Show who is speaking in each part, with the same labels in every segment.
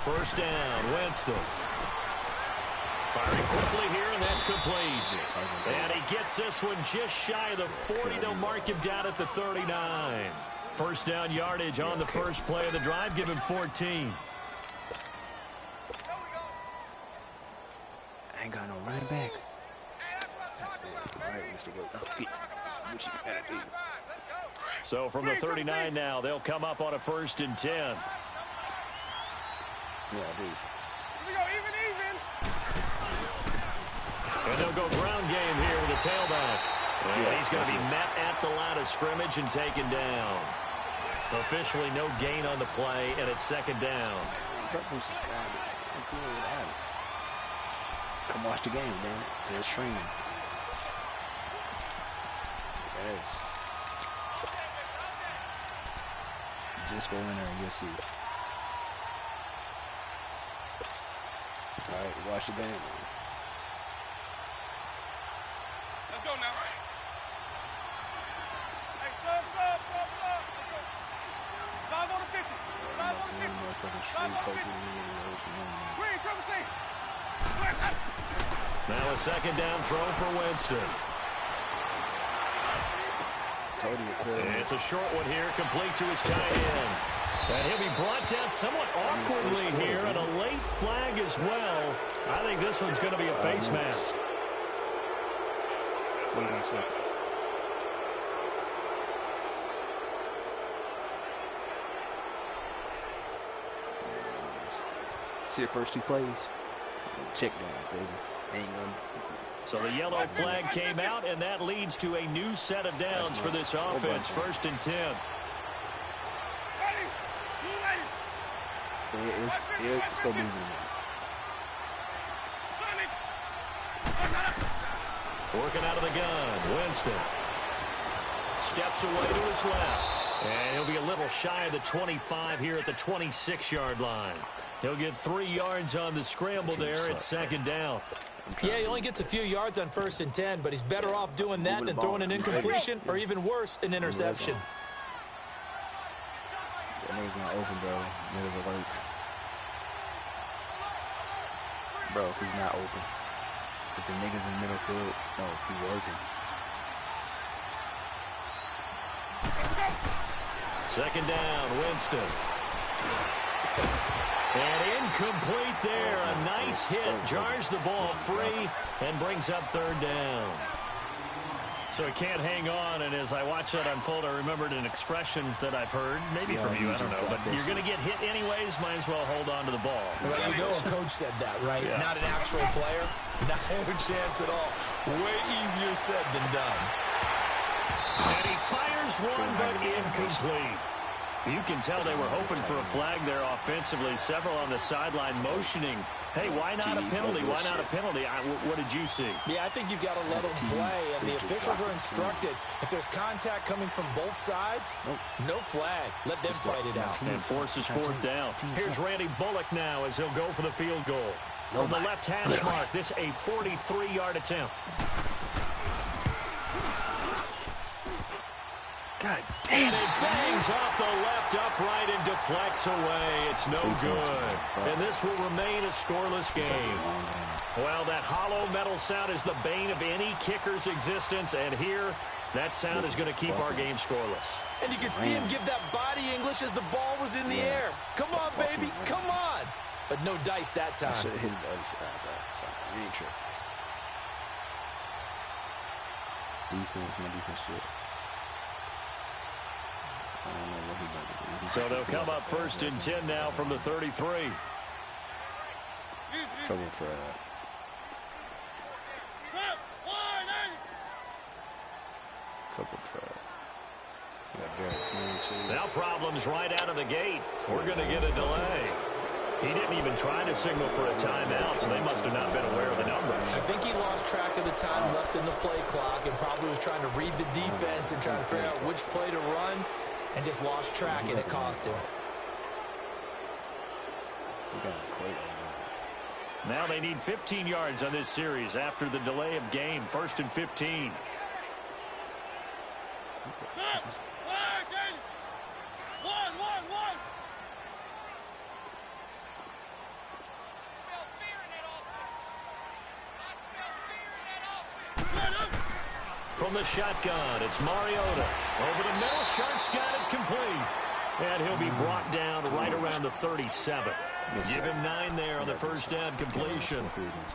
Speaker 1: First down, Winston. Firing quickly here, and that's complete. And he gets this one just shy of the 40. They'll mark him down at the 39. First down yardage on the first play of the drive. Give him 14.
Speaker 2: I ain't got no running back. All right, Mr.
Speaker 1: So from the 39 now, they'll come up on a 1st and 10.
Speaker 2: Yeah, dude.
Speaker 3: Here we go, even.
Speaker 1: And they'll go ground game here with a tailback. And he's going to be met at the line of scrimmage and taken down. So officially no gain on the play, and it's 2nd down.
Speaker 2: Come watch the game, man. They're streaming. Yes. Just go in there and you'll see. All right, watch the game, man.
Speaker 3: Let's go now. Hey, sub. Let's go. 5 on the 50. 5 on the 50. 5 on the 50. Green, triple C.
Speaker 1: Now a 2nd down throw for Winston. And it's a short one here, complete to his tight end. And he'll be brought down somewhat awkwardly here, and a late flag as well. I think this one's going to be a face mask.
Speaker 2: 40 seconds. See the first 2 plays? Check down, baby. Ain't gonna.
Speaker 1: So the yellow flag came out, and that leads to a new set of downs for this offense. 1st and 10.
Speaker 2: It's going to be
Speaker 1: working out of the gun. Winston steps away to his left. And he'll be a little shy of the 25 here at the 26-yard line. He'll get 3 yards on the scramble there. It's 2nd down.
Speaker 4: Yeah, he only gets a few yards on 1st and 10, but he's better off doing that than throwing an incompletion or even worse, an interception.
Speaker 2: That nigga's not open, bro. Nigga's alert. Bro, if he's not open. If the nigga's in the middle field, no, he's working.
Speaker 1: 2nd down, Winston. And incomplete there. A nice hit. Jars the ball free and brings up 3rd down. So he can't hang on, and as I watched that unfold, I remembered an expression that I've heard, maybe from you, I don't know, but you're going to get hit anyways, might as well hold on to the ball.
Speaker 4: Well, you know a coach said that, right? Yeah. Not an actual player. Not a chance at all. Way easier said than done.
Speaker 1: And he fires one, but incomplete. You can tell they were hoping for a flag there offensively. Several on the sideline motioning. Hey, why not a penalty? Why not a penalty? What did you see?
Speaker 4: Yeah, I think you've got to let them play, and the officials are instructed. If there's contact coming from both sides, no flag. Let them fight it out.
Speaker 1: And forces 4th down. Here's Randy Bullock now as he'll go for the field goal. From the left hash mark, this a 43-yard attempt.
Speaker 2: God damn.
Speaker 1: And it bangs off the left upright and deflects away. It's no good. And this will remain a scoreless game. Well, that hollow metal sound is the bane of any kicker's existence. And here, that sound is going to keep our game scoreless.
Speaker 4: And you can see him give that body English as the ball was in the air. Come on, baby. Come on. But no dice that time.
Speaker 2: I should have hit the other side, bro. Sorry. You ain't tripping. Defense, my defense shit. I don't know what he's going to do.
Speaker 1: So they'll come up 1st and 10 now from the 33.
Speaker 2: Trouble for
Speaker 1: Now problems right out of the gate. We're going to get a delay. He didn't even try to signal for a timeout, so they must have not been aware of the numbers.
Speaker 4: I think he lost track of the time left in the play clock and probably was trying to read the defense and trying to figure out which play to run and just lost track, and it cost him.
Speaker 1: Now they need 15 yards on this series after the delay of game. 1st and 15. from the shotgun. It's Mariota. Over the middle, Sharp's got it complete. And he'll be brought down right around the 37. Give him 9 there on the first down completion.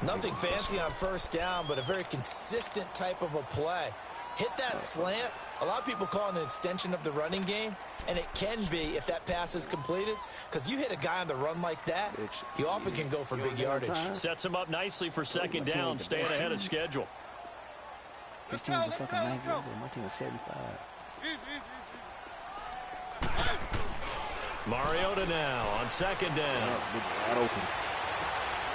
Speaker 4: Nothing fancy on first down, but a very consistent type of a play. Hit that slant. A lot of people call it an extension of the running game, and it can be if that pass is completed, because you hit a guy on the run like that, you often can go for big yardage.
Speaker 1: Sets him up nicely for second down, staying ahead of schedule.
Speaker 2: His team was fucking 90. My team was 75.
Speaker 1: Mariota now on second down.
Speaker 2: Wide open.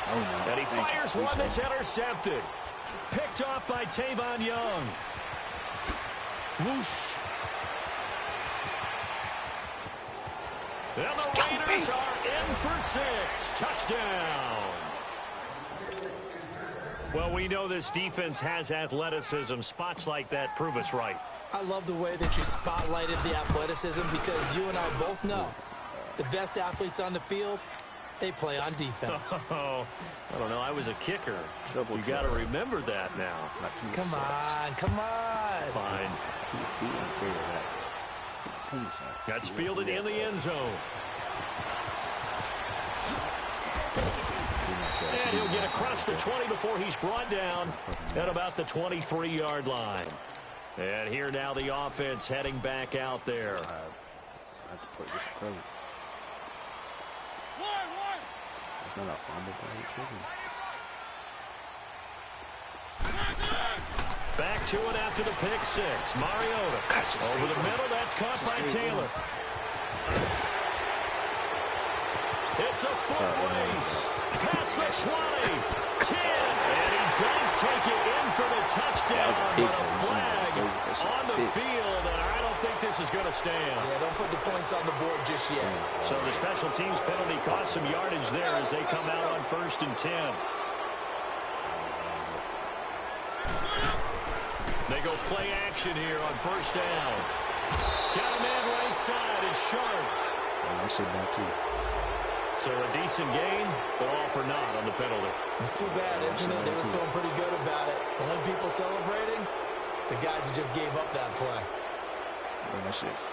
Speaker 2: Oh, no.
Speaker 1: And he fires one that's intercepted. Picked off by Tavon Young. Whoosh. And the Raiders are in for 6. Touchdown. Well, we know this defense has athleticism. Spots like that prove us right.
Speaker 4: I love the way that you spotlighted the athleticism, because you and I both know the best athletes on the field, they play on defense.
Speaker 1: Oh, I don't know. I was a kicker. You got to remember that now.
Speaker 4: Come on, come on.
Speaker 1: Fine. That's fielded in the end zone. And he'll get across the 20 before he's brought down at about the 23-yard line. And here now the offense heading back out there.
Speaker 2: It's not a fumble play.
Speaker 1: Back to it after the pick 6. Mariota. Over the middle, that's caught by Taylor. It's a foot race. Past the 20. 10. And he does take it in for the touchdown. But a flag on the field, and I don't think this is going to stand.
Speaker 4: Yeah, don't put the points on the board just yet.
Speaker 1: So the special teams penalty cost some yardage there as they come out on 1st and 10. They go play action here on 1st down. Got a man right side. It's Sharp.
Speaker 2: I should back too.
Speaker 1: So a decent gain, but all for naught on the penalty.
Speaker 4: It's too bad, isn't it? They were feeling pretty good about it. The only people celebrating, the guys who just gave up that play.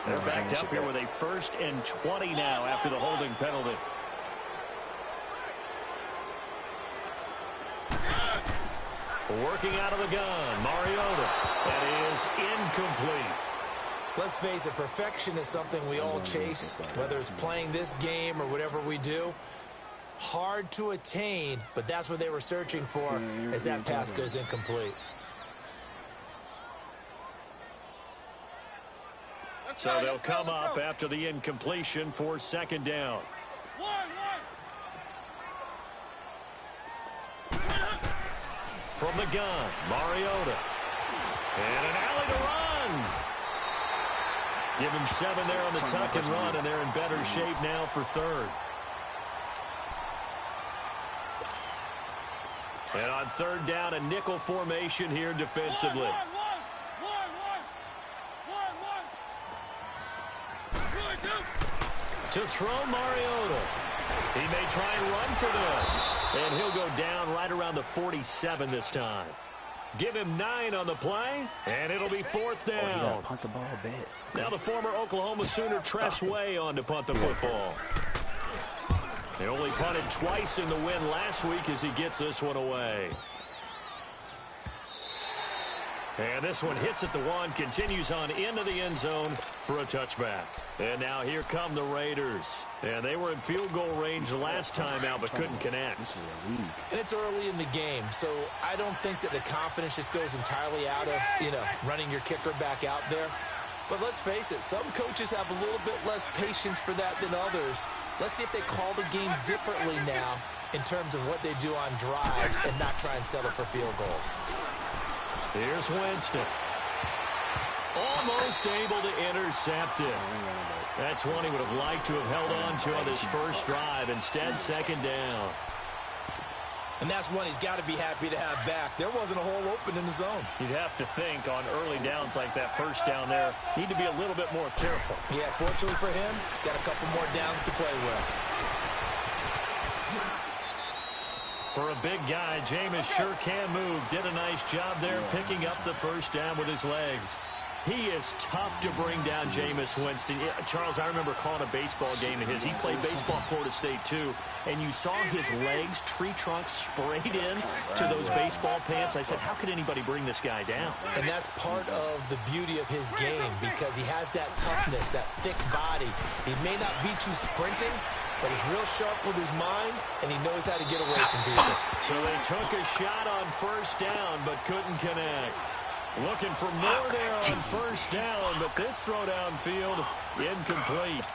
Speaker 1: They're backed up here with a 1st and 20 now after the holding penalty. Working out of the gun, Mariota. That is incomplete.
Speaker 4: Let's face it, perfection is something we all chase, whether it's playing this game or whatever we do. Hard to attain, but that's what they were searching for as that pass goes incomplete.
Speaker 1: So they'll come up after the incompletion for 2nd down. From the gun, Mariota. And an alley to run. Give him 7 there on the tuck and run, and they're in better shape now for 3rd. And on 3rd down, a nickel formation here defensively. To throw Mariota. He may try and run for this. And he'll go down right around the 47 this time. Give him 9 on the play, and it'll be 4th down.
Speaker 2: Punt the ball a bit.
Speaker 1: Now the former Oklahoma Sooner Tress Way on to punt the football. They only punted twice in the win last week as he gets this one away. And this one hits at the 1, continues on into the end zone for a touchback. And now here come the Raiders. And they were in field goal range last time out, but couldn't connect.
Speaker 2: This is a league.
Speaker 4: And it's early in the game, so I don't think that the confidence just goes entirely out of, running your kicker back out there. But let's face it, some coaches have a little bit less patience for that than others. Let's see if they call the game differently now in terms of what they do on drives and not try and settle for field goals.
Speaker 1: Here's Winston. Almost able to intercept it. That's one he would have liked to have held on to on this first drive. Instead, 2nd down.
Speaker 4: And that's one he's got to be happy to have back. There wasn't a hole open in the zone.
Speaker 1: You'd have to think on early downs like that first down there, need to be a little bit more careful.
Speaker 4: Yeah, fortunately for him, got a couple more downs to play with.
Speaker 1: For a big guy, Jameis sure can move. Did a nice job there picking up the first down with his legs. He is tough to bring down, Jameis Winston. Charles, I remember calling a baseball game of his. He played baseball at Florida State, too. And you saw his legs, tree trunks sprayed in to those baseball pants. I said, how could anybody bring this guy down?
Speaker 4: And that's part of the beauty of his game because he has that toughness, that thick body. He may not beat you sprinting, but he's real sharp with his mind, and he knows how to get away from people.
Speaker 1: So they took a shot on first down, but couldn't connect. Looking for more there on first down, but this throw downfield incomplete.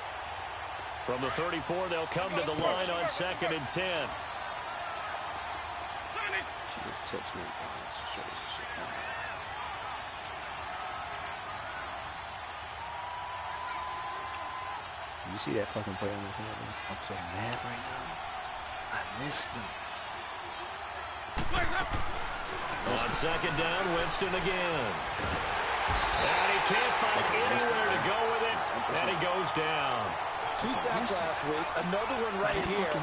Speaker 1: From the 34, they'll come to the line on 2nd and 10.
Speaker 2: She just touched me. You see that fucking play on this one? I'm so mad right now. I missed him.
Speaker 1: On 2nd down, Winston again. And he can't find anywhere to go with it, and he goes down.
Speaker 4: 2 sacks last week, another one right here.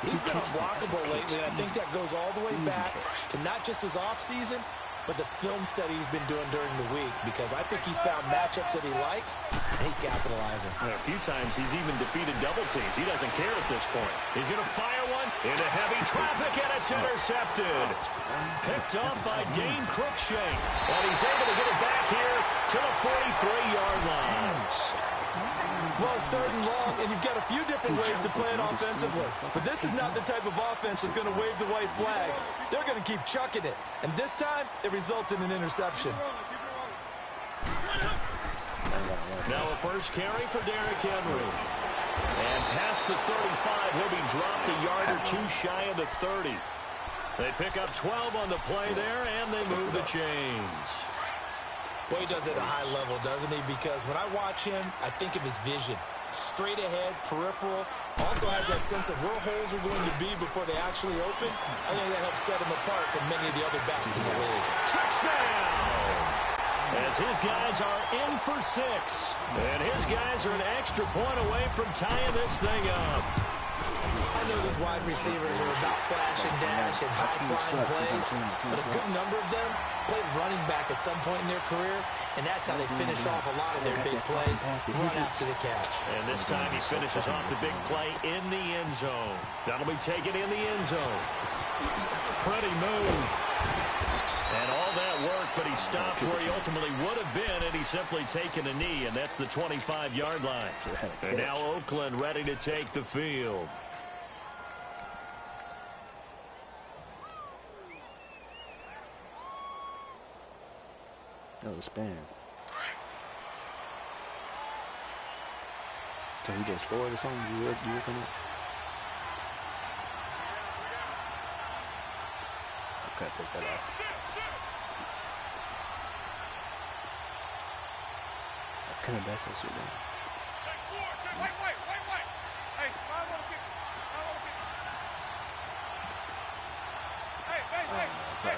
Speaker 4: He's been unblockable lately, and I think that goes all the way back to not just his offseason, but the film study he's been doing during the week, because I think he's found matchups that he likes, and he's capitalizing.
Speaker 1: A few times he's even defeated double teams. He doesn't care at this point. He's going to fire one into heavy traffic, and it's intercepted. Picked off by Dane Cruikshank, and he's able to get it back here to the 43-yard line.
Speaker 4: Well, it's 3rd and long, and you've got a few different ways to play it offensively. But this is not the type of offense that's going to wave the white flag. They're going to keep chucking it. And this time, it results in an interception.
Speaker 1: Now a first carry for Derrick Henry. And past the 35, he'll be dropped a yard or two shy of the 30. They pick up 12 on the play there, and they move the chains.
Speaker 4: Boy, he does it at a high level, doesn't he? Because when I watch him, I think of his vision. Straight ahead, peripheral. Also has that sense of where holes are going to be before they actually open. I think that helps set him apart from many of the other backs in the league.
Speaker 1: Touchdown! As his guys are in for 6. And his guys are an extra point away from tying this thing up.
Speaker 4: I know these wide receivers are about flash and dash and high-flying plays, but a good number of them played running back at some point in their career, and that's how they finish off a lot of their big plays, run after the catch.
Speaker 1: And this time he finishes off the big play in the end zone. That'll be taken in the end zone. Pretty move. And all that work, but he stopped where he ultimately would have been, and he's simply taken a knee, and that's the 25-yard line. And now Oakland ready to take the field.
Speaker 2: That was spam. So he just scored or something? You looking at? Okay, take that off. I couldn't back that shit down.
Speaker 3: Wait. Hey, I want to kick. Hey.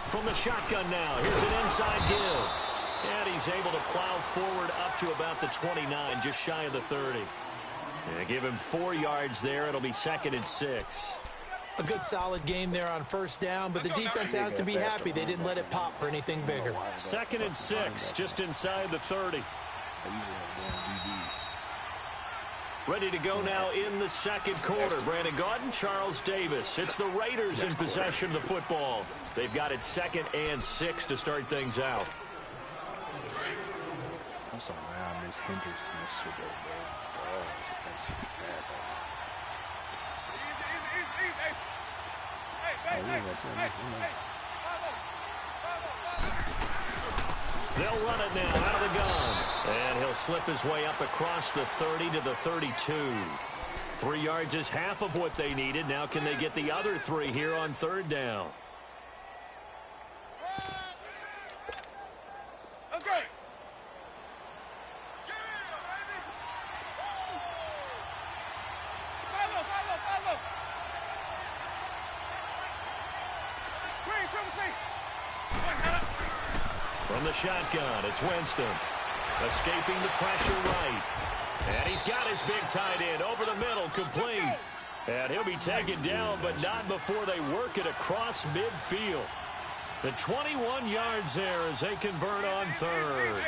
Speaker 1: From the shotgun now, here's an inside give. And he's able to plow forward up to about the 29, just shy of the 30. And give him 4 yards there. It'll be 2nd and 6.
Speaker 4: A good solid game there on first down, but the defense has to be happy they didn't let it pop for anything bigger.
Speaker 1: 2nd and 6, just inside the 30. Ready to go now in the second quarter. Brandon Gaudin, Charles Davis. It's the Raiders in possession of the football. They've got it 2nd and 6 to start things out.
Speaker 2: I'm sorry, I miss Hendricks and this shit, bro. Oh, that's bad, bro.
Speaker 1: They'll run it now out of the gun. And he'll slip his way up across the 30 to the 32. 3 yards is half of what they needed. Now can they get the other 3 here on 3rd down?
Speaker 3: Okay. Follow. Green, triple C.
Speaker 1: From the shotgun, it's Winston. Escaping the pressure right. And he's got his big tight end over the middle, complete. And he'll be taken down, but not before they work it across midfield. The 21 yards there as they convert on third.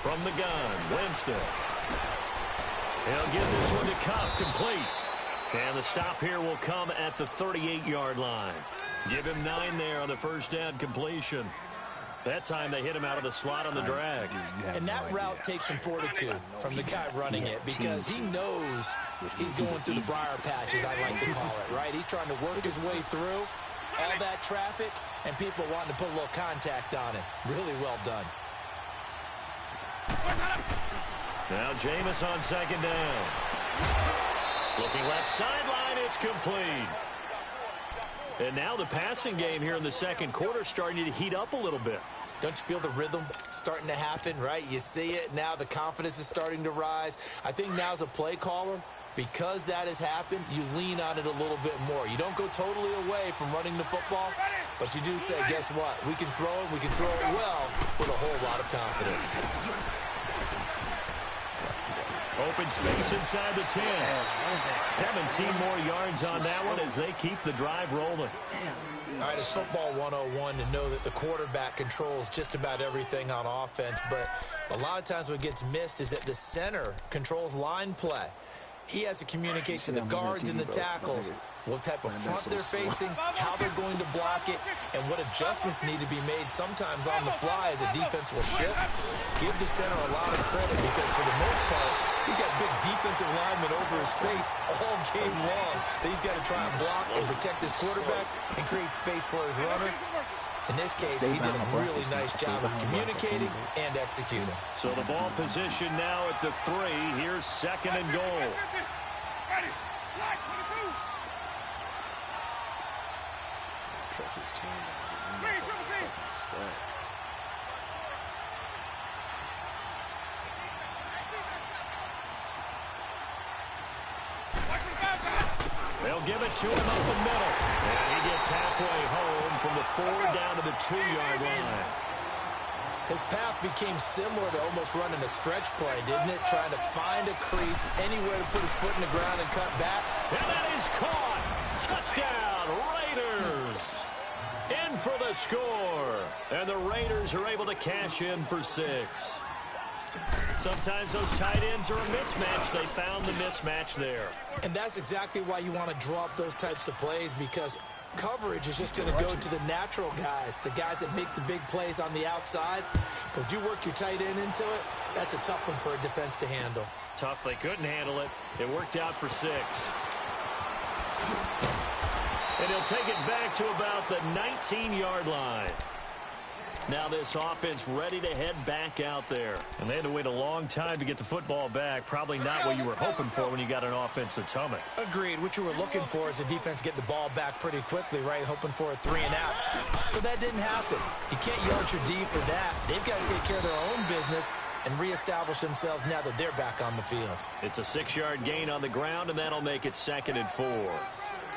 Speaker 1: From the gun, Winston. He'll get this one to Kupp, complete. And the stop here will come at the 38-yard line. Give him 9 there on the first down completion. That time they hit him out of the slot on the drag.
Speaker 4: And that route takes some fortitude from the guy running it because he knows he's going through the briar patch, as I like to call it, right? He's trying to work his way through all that traffic and people wanting to put a little contact on him. Really well done.
Speaker 1: Now Jameis on second down. Looking left sideline, it's complete. And now the passing game here in the second quarter starting to heat up a little bit.
Speaker 4: Don't you feel the rhythm starting to happen, right? You see it now, the confidence is starting to rise. I think now as a play caller, because that has happened, you lean on it a little bit more. You don't go totally away from running the football, but you do say, guess what? We can throw it, we can throw it well with a whole lot of confidence.
Speaker 1: Open space inside the 10. 17 more yards on that one as they keep the drive rolling.
Speaker 4: All right, it's football 101 to know that the quarterback controls just about everything on offense, but a lot of times what gets missed is that the center controls line play. He has to communicate to the guards and the tackles what type of front they're facing, how they're going to block it, and what adjustments need to be made sometimes on the fly as a defense will shift. Give the center a lot of credit because for the most part, he's got big defensive linemen over his face all game long that he's got to try and block and protect his quarterback and create space for his runner. In this case, he did a really nice job of communicating and executing.
Speaker 1: So the ball position now at the 3. Here's second and goal.
Speaker 2: Trust his team.
Speaker 1: They'll give it to him up the middle. And he gets halfway home from the 4 down to the 2-yard line.
Speaker 4: His path became similar to almost running a stretch play, didn't it? Trying to find a crease, anywhere to put his foot in the ground and cut back.
Speaker 1: And that is caught. Touchdown, Raiders. In for the score. And the Raiders are able to cash in for 6. Sometimes those tight ends are a mismatch. They found the mismatch there.
Speaker 4: And that's exactly why you want to draw up those types of plays, because coverage is just going to go to the natural guys, the guys that make the big plays on the outside. But if you work your tight end into it, that's a tough one for a defense to handle.
Speaker 1: Tough. They couldn't handle it. It worked out for 6. And he'll take it back to about the 19-yard line. Now this offense ready to head back out there. And they had to wait a long time to get the football back. Probably not what you were hoping for when you got an offense that's humming.
Speaker 4: Agreed. What you were looking for is the defense get the ball back pretty quickly, right? Hoping for a 3 and out. So that didn't happen. You can't yard your D for that. They've got to take care of their own business and reestablish themselves now that they're back on the field.
Speaker 1: It's a 6-yard gain on the ground, and that'll make it 2nd and 4.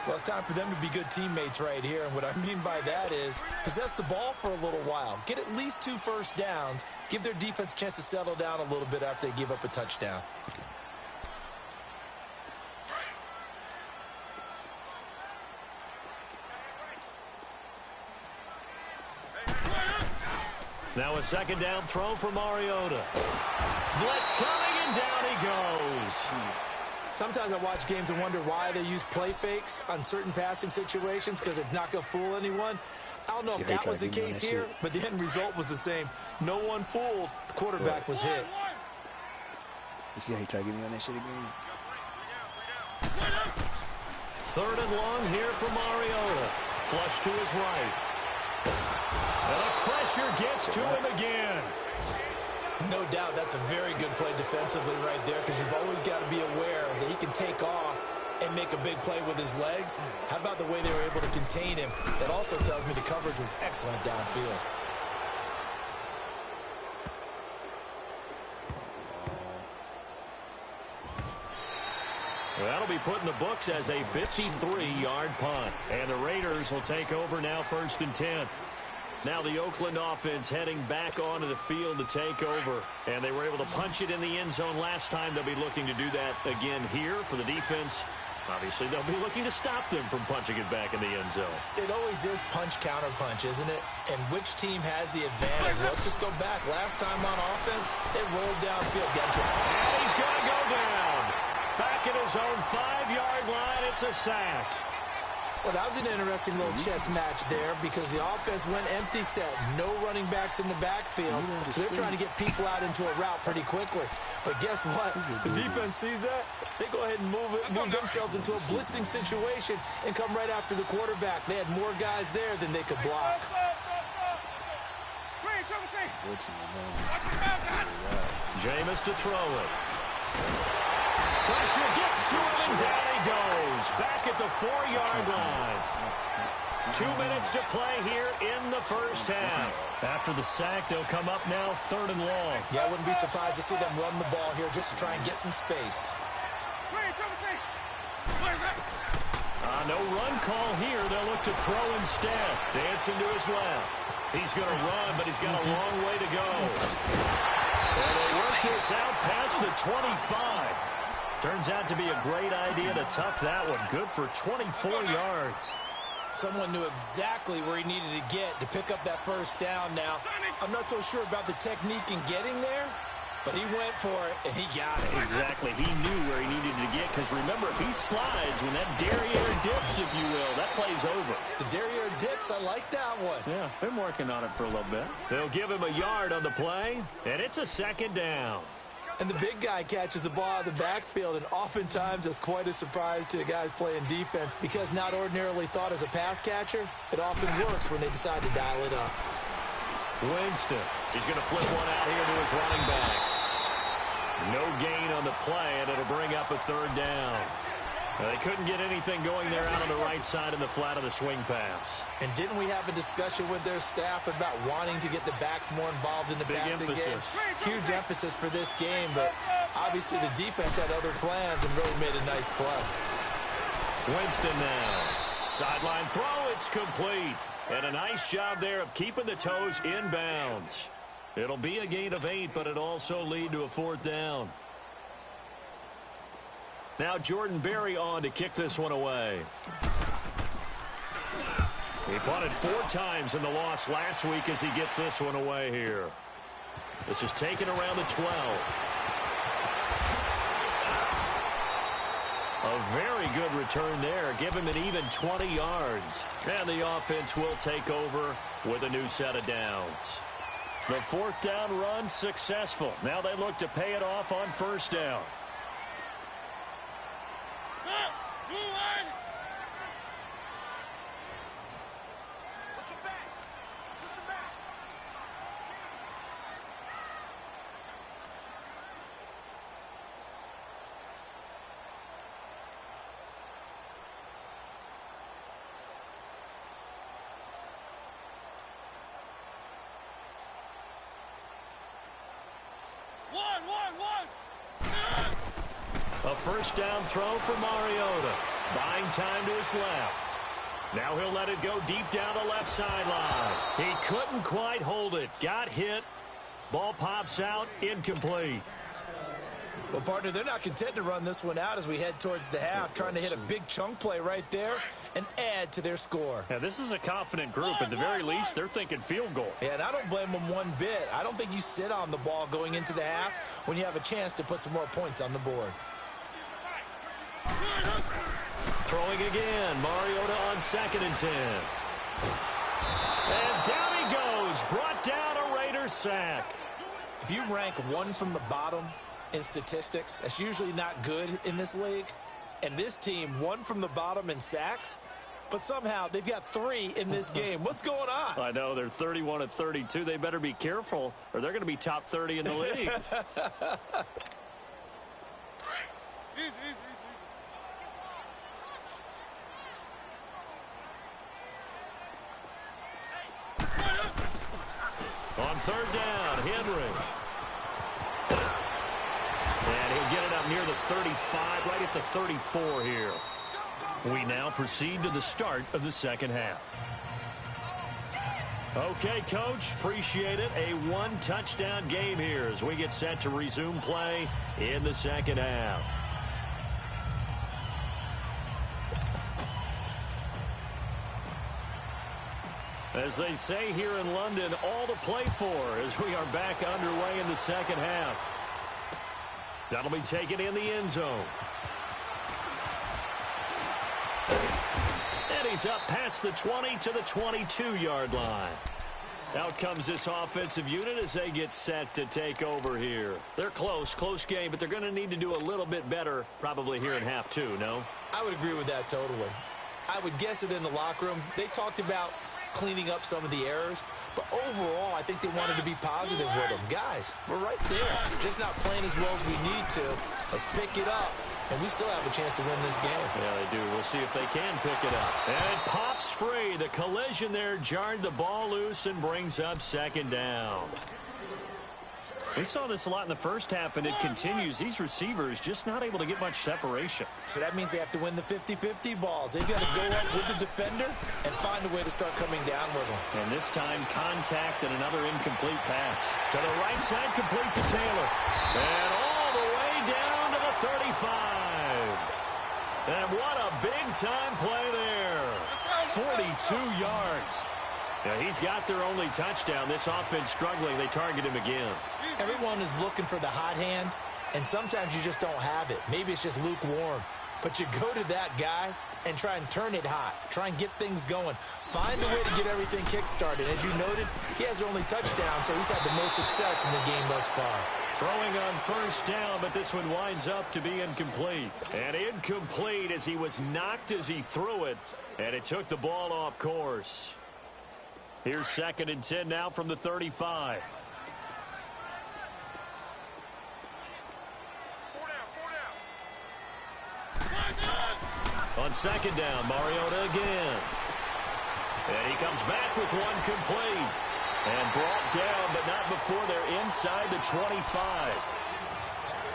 Speaker 4: Well, it's time for them to be good teammates right here. And what I mean by that is possess the ball for a little while. Get at least 2 first downs. Give their defense a chance to settle down a little bit after they give up a touchdown.
Speaker 1: Now a 2nd down throw for Mariota. Blitz coming, and down he goes.
Speaker 4: Sometimes I watch games and wonder why they use play fakes on certain passing situations, because it's not going to fool anyone. I don't know if that was the case here, but the end result was the same. No one fooled. The quarterback was hit.
Speaker 2: You see how he tried to get me on that shit again?
Speaker 1: 3rd and long here for Mariota. Flush to his right. And the pressure gets to him again.
Speaker 4: No doubt that's a very good play defensively right there, because you've always got to be aware that he can take off and make a big play with his legs. How about the way they were able to contain him? That also tells me the coverage was excellent downfield.
Speaker 1: That'll be put in the books as a 53-yard punt. And the Raiders will take over now 1st and 10. Now the Oakland offense heading back onto the field to take over. And they were able to punch it in the end zone last time. They'll be looking to do that again here for the defense. Obviously, they'll be looking to stop them from punching it back in the end zone.
Speaker 4: It always is punch-counter-punch, isn't it? And which team has the advantage? Let's just go back. Last time on offense, they rolled downfield, get to him.
Speaker 1: And he's going to go down. Back at his own 5-yard line, it's a sack.
Speaker 4: Well, that was an interesting little chess match there because the offense went empty set. No running backs in the backfield. So they're trying to get people out into a route pretty quickly. But guess what? The defense sees that. They go ahead and move themselves into a blitzing situation and come right after the quarterback. They had more guys there than they could block.
Speaker 1: Jameis to throw it. Pressure gets to him, and down he goes. Back at the 4-yard line. 2 minutes to play here in the first half. After the sack, they'll come up now 3rd and long.
Speaker 4: Yeah, I wouldn't be surprised to see them run the ball here just to try and get some space.
Speaker 1: No run call here. They'll look to throw instead. Dancing to his left. He's going to run, but he's got a long way to go. And they work this out past the 25. Turns out to be a great idea to tuck that one. Good for 24 yards.
Speaker 4: Someone knew exactly where he needed to get to pick up that first down now. I'm not so sure about the technique in getting there, but he went for it, and he got it.
Speaker 1: Exactly. He knew where he needed to get, because remember, if he slides, when that derriere dips, if you will, that play's over.
Speaker 4: The derriere dips, I like that one.
Speaker 1: Yeah, been working on it for a little bit. They'll give him a yard on the play, and it's a 2nd down.
Speaker 4: And the big guy catches the ball out of the backfield, and oftentimes it's quite a surprise to the guys playing defense because not ordinarily thought as a pass catcher, it often works when they decide to dial it up.
Speaker 1: Winston, he's going to flip one out here to his running back. No gain on the play, and it'll bring up a 3rd down. They couldn't get anything going there out on the right side in the flat of the swing pass.
Speaker 4: And didn't we have a discussion with their staff about wanting to get the backs more involved in the passing game? Huge emphasis for this game, but obviously the defense had other plans and really made a nice play.
Speaker 1: Winston now. Sideline throw, it's complete. And a nice job there of keeping the toes inbounds. It'll be a gain of 8, but it'll also lead to a 4th down. Now Jordan Berry on to kick this one away. He punted 4 times in the loss last week as he gets this one away here. This is taken around the 12. A very good return there. Give him an even 20 yards. And the offense will take over with a new set of downs. The 4th down run successful. Now they look to pay it off on 1st down. A 1st down throw for Mariota. Buying time to his left. Now he'll let it go deep down the left sideline. He couldn't quite hold it. Got hit. Ball pops out. Incomplete.
Speaker 4: Well, partner, they're not content to run this one out as we head towards the half, trying to hit a big chunk play right there and add to their score.
Speaker 1: Yeah, this is a confident group. At the very least, they're thinking field goal.
Speaker 4: Yeah, and I don't blame them one bit. I don't think you sit on the ball going into the half when you have a chance to put some more points on the board.
Speaker 1: Throwing again. Mariota on 2nd and 10. And down he goes. Brought down a Raiders sack.
Speaker 4: If you rank 1 from the bottom in statistics, that's usually not good in this league. And this team, 1 from the bottom in sacks, but somehow they've got 3 in this game. What's going on?
Speaker 1: I know, they're 31 of 32. They better be careful, or they're going to be top 30 in the league. On 3rd down, Henry. And he'll get it up near the 35, right at the 34 here. We now proceed to the start of the 2nd half. Okay, Coach, appreciate it. A one-touchdown game here as we get set to resume play in the second half. As they say here in London, all to play for as we are back underway in the second half. That'll be taken in the end zone. And he's up past the 20 to the 22-yard line. Out comes this offensive unit as they get set to take over here. They're close game, but they're going to need to do a little bit better probably here in half two, no?
Speaker 4: I would agree with that totally. I would guess it in the locker room. They talked about cleaning up some of the errors, but overall, I think they wanted to be positive with them. Guys, we're right there. Just not playing as well as we need to. Let's pick it up, and we still have a chance to win this game.
Speaker 1: Yeah, they do. We'll see if they can pick it up. And it pops free. The collision there jarred the ball loose and brings up second down. We saw this a lot in the first half, and it continues. These receivers just not able to get much separation.
Speaker 4: So that means they have to win the 50-50 balls. They've got to go up with the defender and find a way to start coming down with them.
Speaker 1: And this time, contact and another incomplete pass. To the right side, complete to Taylor. And all the way down to the 35. And what a big-time play there. 42 yards. Yeah, he's got their only touchdown. This offense struggling. They target him again.
Speaker 4: Everyone is looking for the hot hand, and sometimes you just don't have it. Maybe it's just lukewarm. But you go to that guy and try and turn it hot. Try and get things going. Find a way to get everything kick-started. As you noted, he has their only touchdown, so he's had the most success in the game thus far.
Speaker 1: Throwing on first down, but this one winds up to be incomplete. And incomplete as he was knocked as he threw it, and it took the ball off course. Here's 2nd and 10 now from the 35. On 2nd down, Mariota again. And he comes back with one complete. And brought down, but not before they're inside the 25.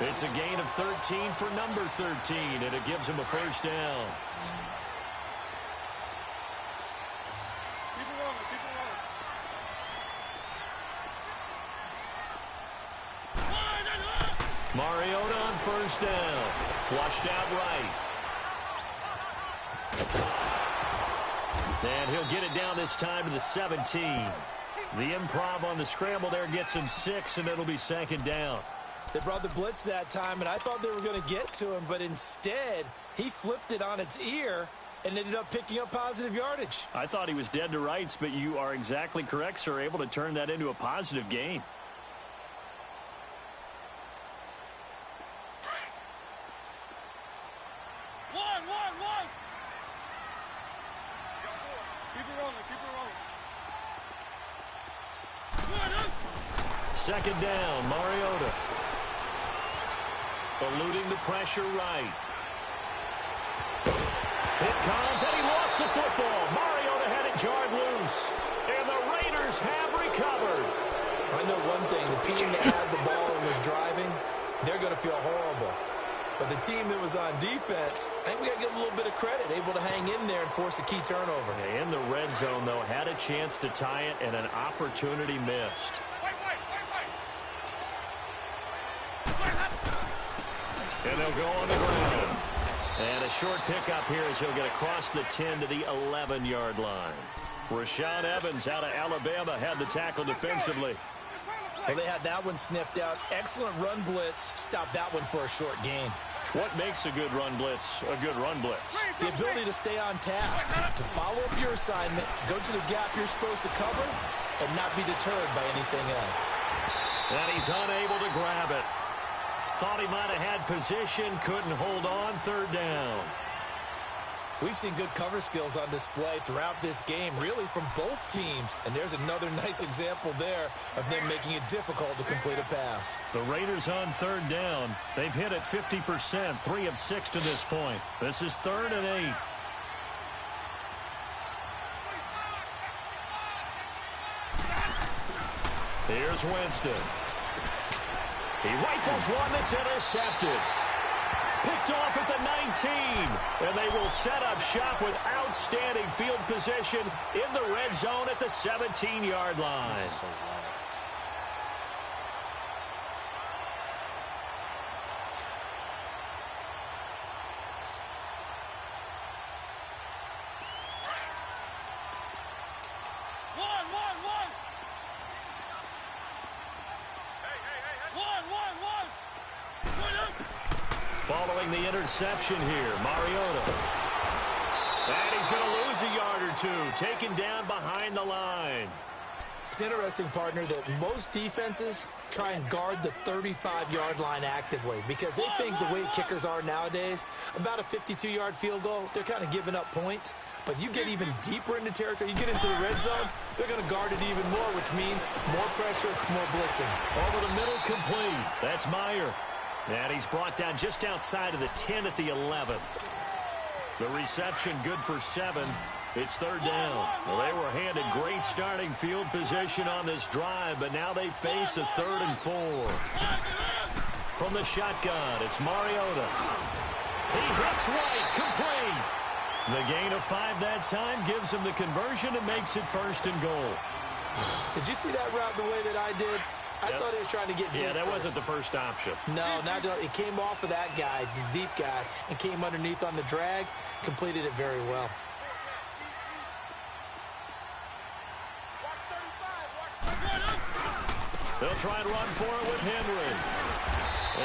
Speaker 1: It's a gain of 13 for number 13, and it gives him a first down. Mariota on first down. Flushed out right. And he'll get it down this time to the 17. The improv on the scramble there gets him 6, and it'll be 2nd down.
Speaker 4: They brought the blitz that time, and I thought they were going to get to him, but instead, he flipped it on its ear and ended up picking up positive yardage.
Speaker 1: I thought he was dead to rights, but you are exactly correct, sir. Able to turn that into a positive gain. Second down, Mariota. Eluding the pressure right. It comes, and he lost the football. Mariota had it jarred loose. And the Raiders have recovered.
Speaker 4: I know one thing. The team that had the ball and was driving, they're going to feel horrible. But the team that was on defense, I think we got to give them a little bit of credit, able to hang in there and force a key turnover.
Speaker 1: In the red zone, though, had a chance to tie it, and an opportunity missed. And they'll go on the ground. And a short pickup here as he'll get across the 10 to the 11-yard line. Rashaan Evans out of Alabama had the tackle defensively.
Speaker 4: Well, they had that one sniffed out. Excellent run blitz. Stopped that one for a short gain.
Speaker 1: What makes a good run blitz a good run blitz?
Speaker 4: The ability to stay on task, to follow up your assignment, go to the gap you're supposed to cover, and not be deterred by anything else.
Speaker 1: And he's unable to grab it. Thought he might have had position, couldn't hold on, 3rd down.
Speaker 4: We've seen good cover skills on display throughout this game, really from both teams. And there's another nice example there of them making it difficult to complete a pass.
Speaker 1: The Raiders on 3rd down. They've hit it 50%, 3 of 6 to this point. This is 3rd and 8. Here's Winston. He rifles one that's intercepted. Picked off at the And they will set up shop with outstanding field position in the red zone at the 17-yard line. Following the interception here, Mariota. And he's going to lose a yard or two, taken down behind the line.
Speaker 4: It's interesting, partner, that most defenses try and guard the 35-yard line actively because they think the way kickers are nowadays, about a 52-yard field goal, they're kind of giving up points. But you get even deeper into territory, you get into the red zone, they're going to guard it even more, which means more pressure, more blitzing.
Speaker 1: Over the middle, complete. That's Meyer. And he's brought down just outside of the 10 at the 11. The reception good for 7. It's third down. Well, they were handed great starting field position on this drive, but now they face a 3rd and 4. From the shotgun, it's Mariota. He hits White, complete. The gain of 5 that time gives him the conversion and makes it 1st and goal.
Speaker 4: Did you see that route the way that I did? I thought he was trying to get deep.
Speaker 1: Yeah, that wasn't the first option.
Speaker 4: No, not it came off of that guy, the deep guy, and came underneath on the drag, completed it very well.
Speaker 1: They'll try and run for it with Henry.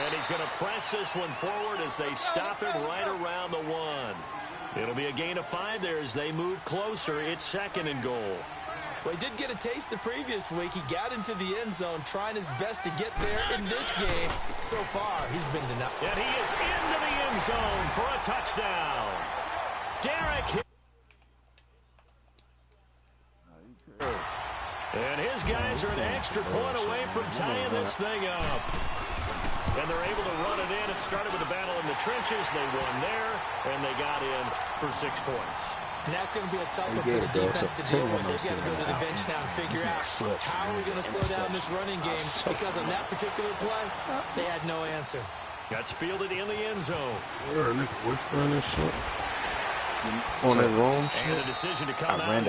Speaker 1: And he's going to press this one forward as they stop it right around the 1. It'll be a gain of 5 there as they move closer. It's 2nd and goal.
Speaker 4: Well, he did get a taste the previous week. He got into the end zone, trying his best to get there in this game. So far, he's been denied.
Speaker 1: And he is into the end zone for a touchdown. Derek. And his guys are an extra point away from tying this thing up. And they're able to run it in. It started with a battle in the trenches. They won there, and they got in for 6 points.
Speaker 4: And that's going to be a tough one for the defense to deal with. They've got to go to the bench now and figure out how are we going to slow down this running game, because on that particular play, they had no answer.
Speaker 1: That's fielded in the end zone.
Speaker 5: Yeah, nigga whispering and shit. On that wrong shit.
Speaker 1: And a decision to come out.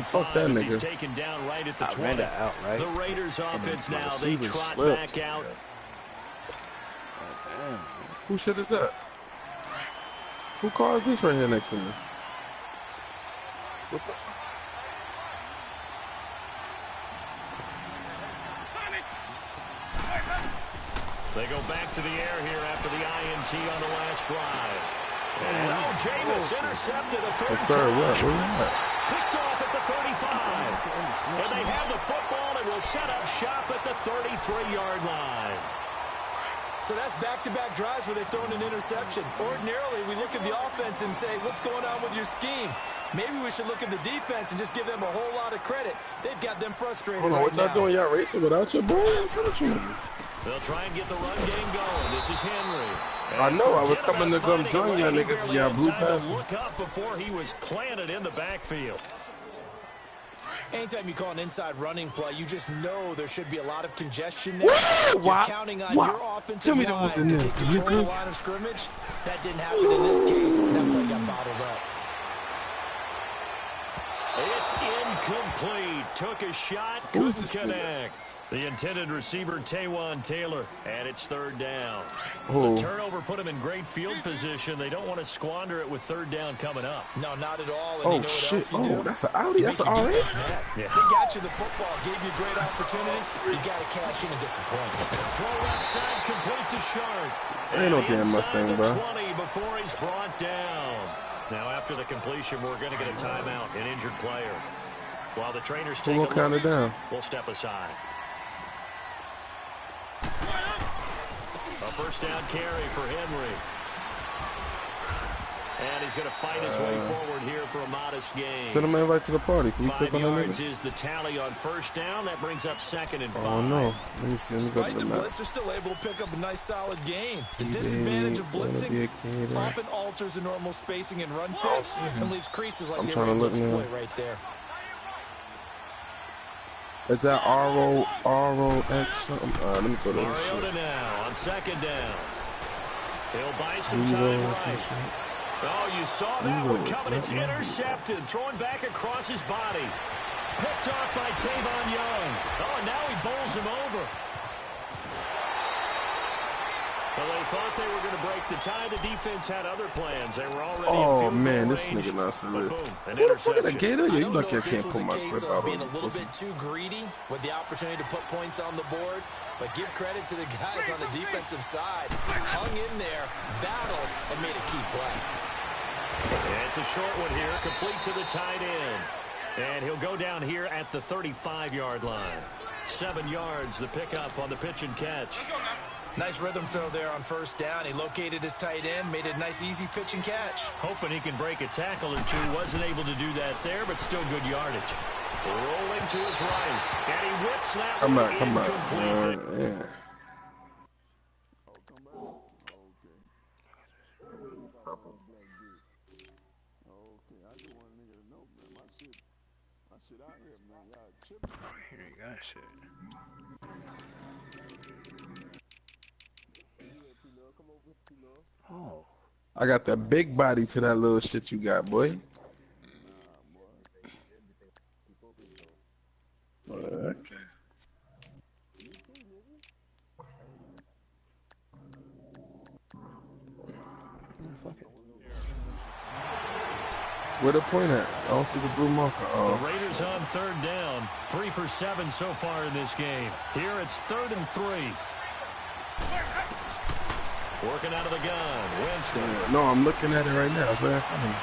Speaker 5: Fuck that nigga.
Speaker 1: He's taken down right at the 20.
Speaker 2: Right?
Speaker 1: The Raiders offense now, they trot
Speaker 5: slipped.
Speaker 1: back out.
Speaker 5: Damn. Who shit is that? Who car is this right here next to me? What the fuck?
Speaker 1: They go back to the air here after the INT on the last drive. And Jameis intercepted a third time.
Speaker 5: Where you at?
Speaker 1: Picked off at the 35. And they have the football and will set up shop at the 33-yard line.
Speaker 4: So that's back-to-back drives where they've thrown an interception. Ordinarily, we look at the offense and say, what's going on with your scheme? Maybe we should look at the defense and just give them a whole lot of credit. They've got them frustrated
Speaker 5: Hold on,
Speaker 4: right
Speaker 5: what y'all doing? Y'all racing without your boys?
Speaker 1: They'll try and get the run game going. This is Henry.
Speaker 5: I know. I was coming to come join y'all niggas and y'all blew past me.
Speaker 1: Look up before he was planted in the backfield.
Speaker 4: Anytime you call an inside running play, you just know there should be a lot of congestion there.
Speaker 5: You're
Speaker 4: counting on your offensive line
Speaker 5: was in
Speaker 4: to
Speaker 5: this.
Speaker 4: take control of the line of scrimmage. That didn't happen in this case. That play got bottled up.
Speaker 1: It's incomplete. Took a shot, couldn't connect. The intended receiver, Taywan Taylor, and it's third down. The turnover put him in great field position. They don't want to squander it with third down coming up.
Speaker 4: No, not at all. And
Speaker 5: Oh,
Speaker 4: you know
Speaker 5: shit.
Speaker 4: what else you do?
Speaker 5: That's an Audi. That's an RA.
Speaker 1: Yeah.
Speaker 4: They got you the football, gave you a great opportunity. You got to cash in and get some points.
Speaker 1: Throw outside, complete to Sharp.
Speaker 5: Ain't no damn Mustang, bro.
Speaker 1: 20 before he's brought down. Now, after the completion, we're going to get a timeout, an injured player. While the trainers take a look,
Speaker 5: count it down.
Speaker 1: We'll step aside. A first down carry for Henry. And he's going to fight his way forward here for a modest gain.
Speaker 5: Send him invite to the party. Can you
Speaker 1: 5
Speaker 5: click on that
Speaker 1: yards
Speaker 5: nigga?
Speaker 1: is the tally on first down. That brings up 2nd and 5.
Speaker 5: Oh, no. Let me see. Let me go
Speaker 4: Despite
Speaker 5: to
Speaker 4: the
Speaker 5: the map.
Speaker 4: blitz, they're still able to pick up a nice, solid gain. The disadvantage of blitzing often alters the normal spacing and run fits and leaves creases like they were able to exploit right there.
Speaker 5: Is that ROX something? Let me go to this shit.
Speaker 1: Mariota now on 2nd down. He'll buy some time right. Oh, you saw that one coming. It's intercepted. Throwing back across his body. Picked off by Tavon Young. Oh, and now he bowls him over. Well, they thought they were going to break the tie. The defense had other plans. They were already in field goal
Speaker 5: man, this
Speaker 1: range,
Speaker 5: nigga not serious.
Speaker 1: Boom, an
Speaker 5: Who the fuck is
Speaker 1: interception.
Speaker 5: the gator? You
Speaker 4: I
Speaker 5: lucky I
Speaker 4: don't know if
Speaker 5: can't
Speaker 4: this
Speaker 5: put
Speaker 4: was
Speaker 5: my
Speaker 4: a
Speaker 5: grip
Speaker 4: case
Speaker 5: out
Speaker 4: of being
Speaker 5: on
Speaker 4: a little bit too greedy with the opportunity to put points on the board, but give credit to the guys on the defensive side. Hung in there, battled, and made a key play.
Speaker 1: And it's a short one here, complete to the tight end. And he'll go down here at the 35-yard line. 7 yards, the pickup on the pitch and catch.
Speaker 4: Nice rhythm throw there on first down. He located his tight end, made it a nice, easy pitch and catch.
Speaker 1: Hoping he can break a tackle or two. Wasn't able to do that there, but still good yardage. Rolling to his right. And he whips that
Speaker 5: Come
Speaker 1: one
Speaker 5: on, come on.
Speaker 1: incomplete.
Speaker 5: Yeah.
Speaker 2: Here you go, shit. Oh.
Speaker 5: I got that big body to that little shit you got, boy. Okay. Where the point at? I don't see the blue marker. Oh.
Speaker 1: The Raiders on third down. 3 for 7 so far in this game. Here it's 3rd and 3. Working out of the gun. Winston.
Speaker 5: Yeah, no, I'm looking at it right now. It's right in front of me.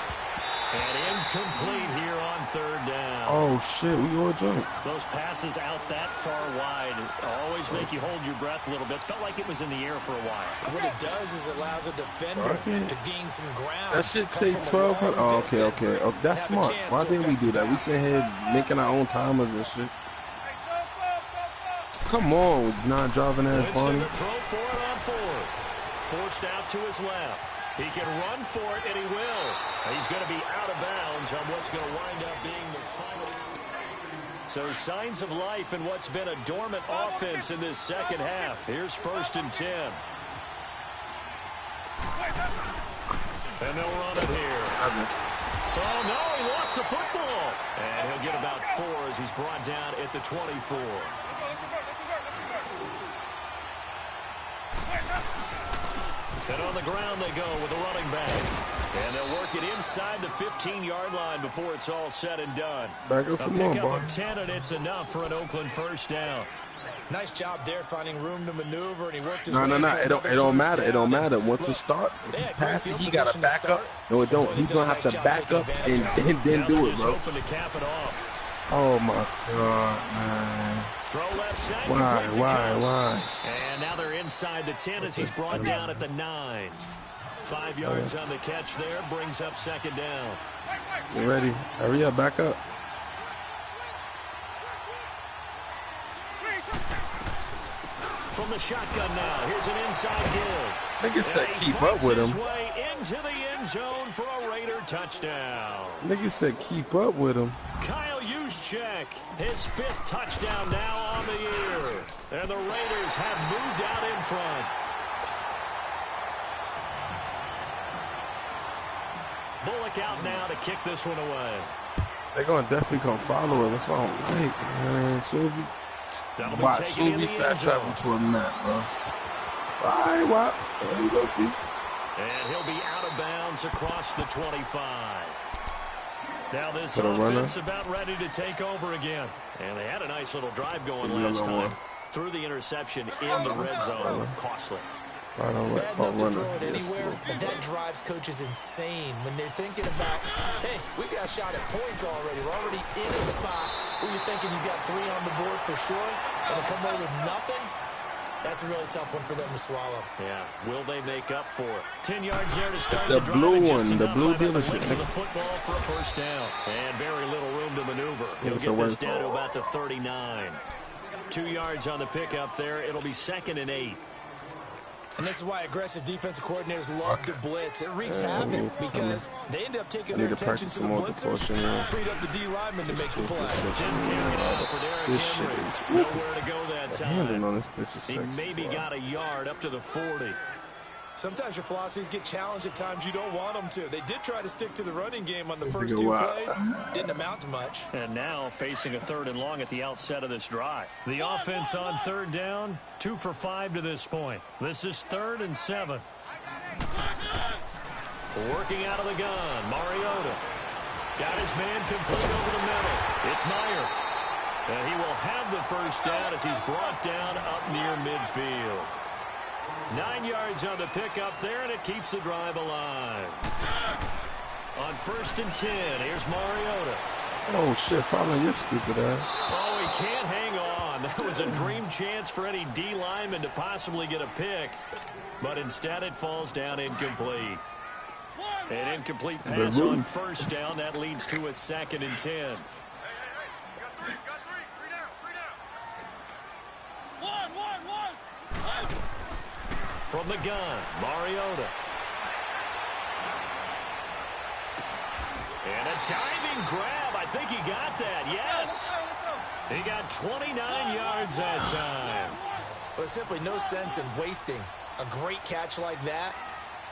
Speaker 1: And incomplete here on 3rd down.
Speaker 5: Oh, shit. We all jumped.
Speaker 1: Those passes out that far wide always make you hold your breath a little bit. Felt like it was in the air for a while.
Speaker 4: What it does is it allows a defender to gain some ground.
Speaker 5: That shit say 1200. Oh, okay. Oh, that's smart. Why didn't we do that? We sit here making our own timers and shit. Come on, non-driving ass
Speaker 1: Winston
Speaker 5: Barney.
Speaker 1: to throw for it on 4th. Forced out to his left. He can run for it, and he will. He's going to be out of bounds on what's going to wind up being the final. So signs of life in what's been a dormant offense in this second half. Here's 1st and 10. And they'll run it here.
Speaker 5: 7.
Speaker 1: Oh, no, he lost the football. And he'll get about 4 as he's brought down at the 24. And on the ground they go with a running back. And they'll work it inside the 15-yard line before it's all said and done.
Speaker 5: Back up some more,
Speaker 1: A pickup
Speaker 5: boy.
Speaker 1: of 10, and it's enough for an Oakland 1st down.
Speaker 4: Nice job there, finding room to maneuver, and he worked his
Speaker 5: No.
Speaker 4: way into
Speaker 5: It don't
Speaker 4: another
Speaker 5: matter.
Speaker 4: first
Speaker 5: It don't
Speaker 4: down.
Speaker 5: matter. Once it
Speaker 4: Look,
Speaker 5: starts, if
Speaker 4: they
Speaker 5: he's
Speaker 4: had great
Speaker 5: passing,
Speaker 4: field
Speaker 5: he got to
Speaker 4: position
Speaker 5: back
Speaker 4: to
Speaker 5: up.
Speaker 4: start.
Speaker 5: No, it don't.
Speaker 4: Boy,
Speaker 5: He's
Speaker 4: they
Speaker 5: going to
Speaker 4: did a
Speaker 5: have to
Speaker 4: nice job
Speaker 5: back
Speaker 4: taking
Speaker 5: up
Speaker 4: advantage
Speaker 5: and then
Speaker 1: Now
Speaker 5: do
Speaker 1: they're
Speaker 5: it,
Speaker 1: just
Speaker 5: bro.
Speaker 1: hoping to cap it off.
Speaker 5: Oh, my God, man.
Speaker 1: Throw left side.
Speaker 5: Why?
Speaker 1: complete to Cobb.
Speaker 5: Why?
Speaker 1: And now they're inside the 10 as he's brought down at the 9. 5 yards on the catch there. Brings up 2nd down.
Speaker 5: You ready? Hurry up, back up.
Speaker 1: From the shotgun now. Here's an inside give.
Speaker 5: Nigga said
Speaker 1: And he
Speaker 5: keep up
Speaker 1: fights
Speaker 5: with
Speaker 1: his
Speaker 5: him.
Speaker 1: way into the end zone for a Raider touchdown.
Speaker 5: Nigga said keep up with him.
Speaker 1: Kyle Juszczyk, his 5th touchdown now on the year. And the Raiders have moved out in front. Bullock out now to kick this one away.
Speaker 5: They're going to definitely come follow us. That's why I don't like, man.
Speaker 1: That'll be
Speaker 5: Watch,
Speaker 1: taken
Speaker 5: soon
Speaker 1: in
Speaker 5: we
Speaker 1: the
Speaker 5: fast
Speaker 1: end zone.
Speaker 5: travel to a map, bro. All right, what? There you go, see.
Speaker 1: And he'll be out of bounds across the 25. Now this
Speaker 5: For the
Speaker 1: offense
Speaker 5: runner.
Speaker 1: about ready to take over again. And they had a nice little drive going
Speaker 5: The
Speaker 1: last
Speaker 5: yellow
Speaker 1: time.
Speaker 5: one.
Speaker 1: Through the interception in the red zone. Costly.
Speaker 5: I don't like
Speaker 4: Bad
Speaker 5: Paul
Speaker 4: enough to
Speaker 5: runner.
Speaker 4: throw it
Speaker 5: Yes,
Speaker 4: anywhere,
Speaker 5: bro.
Speaker 4: but that drives coaches insane when they're thinking about, hey, we got a shot at points already. We're already in a spot where you're thinking you got 3 on the board for sure, and to come away with nothing, that's a really tough one for them to swallow.
Speaker 1: Yeah. Will they make up for it? 10 yards there to start
Speaker 5: the
Speaker 1: drive,
Speaker 5: blue
Speaker 1: and just
Speaker 5: one, the
Speaker 1: enough
Speaker 5: blue
Speaker 1: by the
Speaker 5: dealership.
Speaker 1: width of the football for a 1st down. And very little room to maneuver. He'll
Speaker 5: it's
Speaker 1: get
Speaker 5: a
Speaker 1: this
Speaker 5: win.
Speaker 1: down to about the 39. 2 yards on the pickup there. It'll be 2nd and 8.
Speaker 4: And this is why aggressive defensive coordinators love to blitz. It wreaks havoc because they end up taking their attention to the blitzers, freed up the D lineman to make the play.
Speaker 1: 10 carry now for Derrick
Speaker 5: This shit
Speaker 1: Henry.
Speaker 5: is
Speaker 1: Nowhere to go that
Speaker 5: the handling
Speaker 1: time.
Speaker 5: on this bitch is
Speaker 1: He
Speaker 5: sexy.
Speaker 1: maybe
Speaker 5: bro.
Speaker 1: got a yard up to the 40.
Speaker 4: Sometimes your philosophies get challenged at times you don't want them to. They did try to stick to the running game on the first 2 plays. Didn't amount to much.
Speaker 1: And now facing a 3rd and long at the outset of this drive. The offense on 3rd down, 2 for 5 to this point. This is 3rd and 7. Working out of the gun, Mariota. Got his man complete over the middle. It's Meyer. And he will have the first down as he's brought down up near midfield. 9 yards on the pickup there, and it keeps the drive alive. On 1st and 10, here's Mariota.
Speaker 5: Oh, shit, following your stupid ass.
Speaker 1: Oh, he can't hang on. That was a dream chance for any D lineman to possibly get a pick. But instead, it falls down incomplete. An incomplete pass on 1st down. That leads to a 2nd and 10. From the gun, Mariota. And a diving grab. I think he got that. Yes. He got 29 yards that time.
Speaker 4: But simply no sense in wasting a great catch like that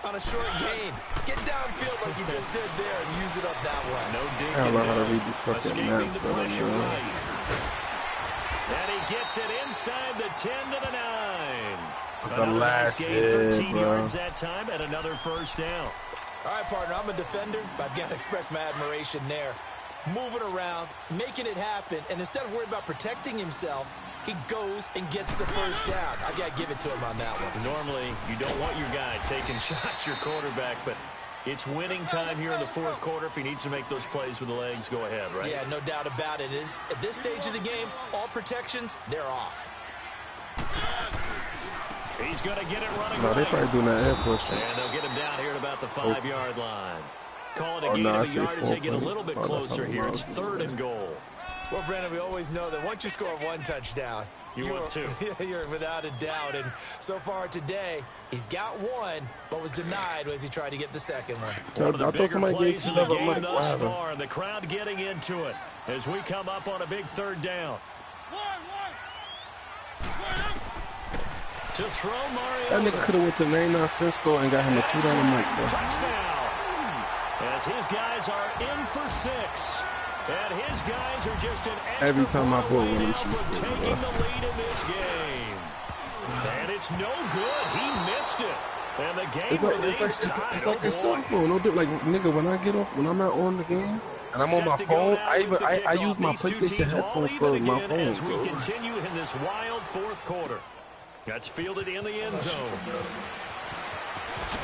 Speaker 4: on a short gain. Get downfield like you just did there and use it up that way.
Speaker 1: No dig.
Speaker 5: I don't know how to read these fucking maps, but
Speaker 1: right. And he gets it inside the 10 to the 9.
Speaker 5: The last hit,
Speaker 1: 13
Speaker 5: bro.
Speaker 1: yards that time and another first down.
Speaker 4: All right, partner, I'm a defender, but I've got to express my admiration there. Moving around, making it happen, and instead of worrying about protecting himself, he goes and gets the first down. I got to give it to him on that one.
Speaker 1: Normally, you don't want your guy taking shots, your quarterback, but it's winning time here in the 4th quarter. If he needs to make those plays with the legs, go ahead, right?
Speaker 4: Yeah, no doubt about it. At this stage of the game, all protections, they're off.
Speaker 1: He's going to get it running.
Speaker 5: No, they probably doing that air push.
Speaker 1: And they'll get him down here at about the 5-yard line. Call it a gain of a yard as they get a little bit closer here. It's 3rd and goal.
Speaker 4: Well, Brandon, we always know that once you score 1 touchdown,
Speaker 1: you're 2.
Speaker 4: You're without a doubt. And so far today, he's got 1, but was denied as he tried to get the 2nd one.
Speaker 5: I thought somebody gave you another mic.
Speaker 1: Thus far, the crowd getting into it as we come up on a big 3rd down. To throw Mario.
Speaker 5: That nigga could have went to 99 cent store and got him a $2 mic, bro.
Speaker 1: Touchdown. As his guys are in for 6. And his guys are just an extra
Speaker 5: every time I bought one,
Speaker 1: for taking the lead in this game. And it's no good. He missed it. And the game
Speaker 5: it's like a cell phone. No different. Like, nigga, when I get off, when I'm not on the game and I'm on my phone, I use my PlayStation headphones for my phone.
Speaker 1: As we continue in this wild 4th quarter. That's fielded in the end zone.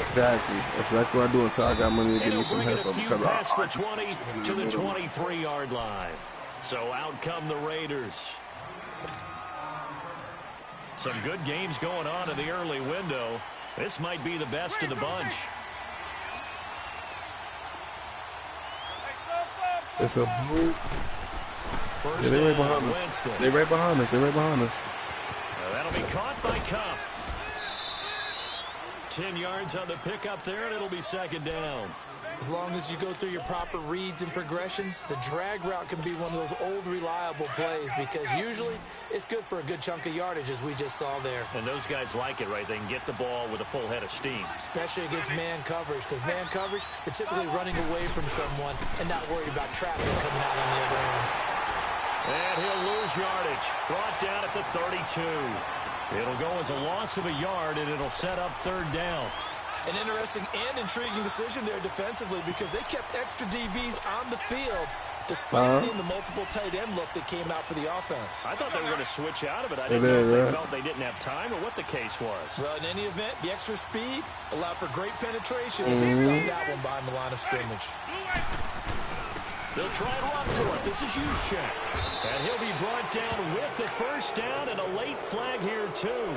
Speaker 5: Exactly. That's exactly what I do until I got money to give me some headphones.
Speaker 1: Past the 20 to the 23-yard line. So out come the Raiders. Some good games going on in the early window. This might be the best of the bunch.
Speaker 5: It's a blue. Yeah, they're right behind us. They're right behind us. They're right behind us.
Speaker 1: That'll be caught by Cup. 10 yards on the pickup there, and it'll be 2nd down.
Speaker 4: As long as you go through your proper reads and progressions, the drag route can be one of those old reliable plays because usually it's good for a good chunk of yardage, as we just saw there.
Speaker 1: And those guys like it, right? They can get the ball with a full head of steam.
Speaker 4: Especially against man coverage, because man coverage, they're typically running away from someone and not worried about traffic coming out on the other end.
Speaker 1: And he'll lose yardage. Brought down at the 32. It'll go as a loss of a yard, and it'll set up 3rd down.
Speaker 4: An interesting and intriguing decision there defensively because they kept extra DBs on the field despite seeing the multiple tight end look that came out for the offense.
Speaker 1: I thought they were going to switch out of it. I didn't know if they felt they didn't have time or what the case was.
Speaker 4: Well, in any event, the extra speed allowed for great penetration as they stopped that one behind the line of scrimmage.
Speaker 1: They'll try and run for it. This is Juszczyk. And he'll be brought down with the first down and a late flag here, too.